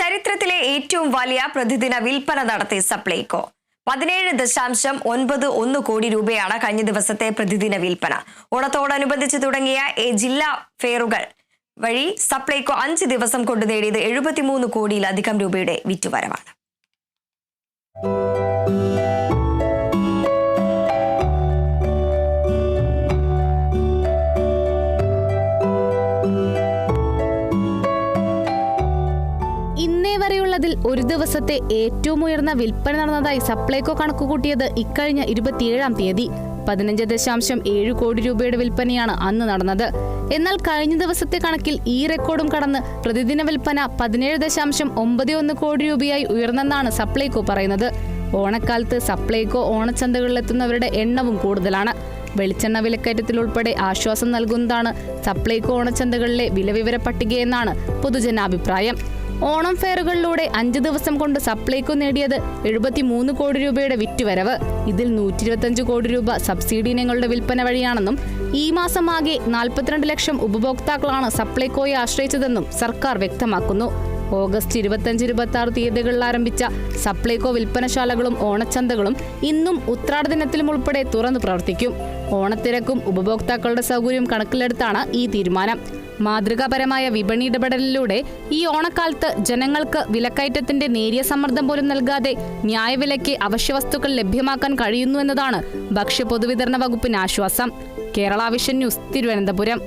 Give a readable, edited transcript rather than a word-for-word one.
ചരിത്രത്തിലെ ഏറ്റവും വലിയ പ്രതിദിന വിൽപ്പന നടത്തി സപ്ലൈകോ 17.91 കോടി രൂപയാണ് കഴിഞ്ഞ ദിവസത്തെ പ്രതിദിന വിൽപ്പന. ഓണത്തോടനുബന്ധിച്ച് തുടങ്ങിയ ജില്ലാ ഫെയറുകൾ വഴി സപ്ലൈകോ 5 ദിവസം കൊണ്ട് നേടിയത് 73 കോടിയിലധികം രൂപയുടെ വിറ്റുവരവാണ്. ഇന്നേ വരെയുള്ളതിൽ ഒരു ദിവസത്തെ ഏറ്റവും ഉയർന്ന വിൽപ്പന നടന്നതായി സപ്ലൈകോ കണക്കുകൂട്ടിയത് ഇക്കഴിഞ്ഞ 27-ാം തീയതി 15.7 കോടി രൂപയുടെ വിൽപ്പനയാണ് അന്ന് നടന്നത്. എന്നാൽ കഴിഞ്ഞ ദിവസത്തെ കണക്കിൽ ഈ റെക്കോർഡും കടന്ന് പ്രതിദിന വിൽപ്പന 17.91 കോടി രൂപയായി ഉയർന്നെന്നാണ് സപ്ലൈകോ പറയുന്നത്. ഓണക്കാലത്ത് സപ്ലൈകോ ഓണച്ചന്തകളിലെത്തുന്നവരുടെ എണ്ണവും കൂടുതലാണ്. വെളിച്ചെണ്ണ വിലക്കയറ്റത്തിൽ ഉൾപ്പെടെ ആശ്വാസം നൽകുന്നതാണ് സപ്ലൈകോ ഓണച്ചന്തകളിലെ വിലവിവര പട്ടികയെന്നാണ് പൊതുജനാഭിപ്രായം. ഓണം ഫെയറുകളിലൂടെ 5 ദിവസം കൊണ്ട് സപ്ലൈകോ നേടിയത് 73 കോടി രൂപയുടെ വിറ്റുവരവ്. ഇതിൽ 125 കോടി രൂപ സബ്സിഡി ഇനങ്ങളുടെ വിൽപ്പന വഴിയാണെന്നും ഈ മാസം ആകെ 42 ലക്ഷം ഉപഭോക്താക്കളാണ് സപ്ലൈകോയെ ആശ്രയിച്ചതെന്നും സർക്കാർ വ്യക്തമാക്കുന്നു. ഓഗസ്റ്റ് 25-26 തീയതികളിൽ ആരംഭിച്ച സപ്ലൈകോ വിൽപ്പനശാലകളും ഓണച്ചന്തകളും ഇന്നും ഉത്രാട ദിനത്തിലും ഉൾപ്പെടെ തുറന്നു പ്രവർത്തിക്കും. ഓണത്തിരക്കും ഉപഭോക്താക്കളുടെ സൗകര്യവും കണക്കിലെടുത്താണ് ഈ തീരുമാനം. മാതൃകാപരമായ വിപണി ഇടപെടലിലൂടെ ഈ ഓണക്കാലത്ത് ജനങ്ങൾക്ക് വിലക്കയറ്റത്തിന്റെ നേരിയ സമ്മർദ്ദം പോലും നൽകാതെ ന്യായവിലയ്ക്ക് അവശ്യവസ്തുക്കൾ ലഭ്യമാക്കാൻ കഴിയുന്നു എന്നതാണ് ഭക്ഷ്യ പൊതുവിതരണ വകുപ്പിന് ആശ്വാസം. Kerala vision news, Thiruvananthapuram.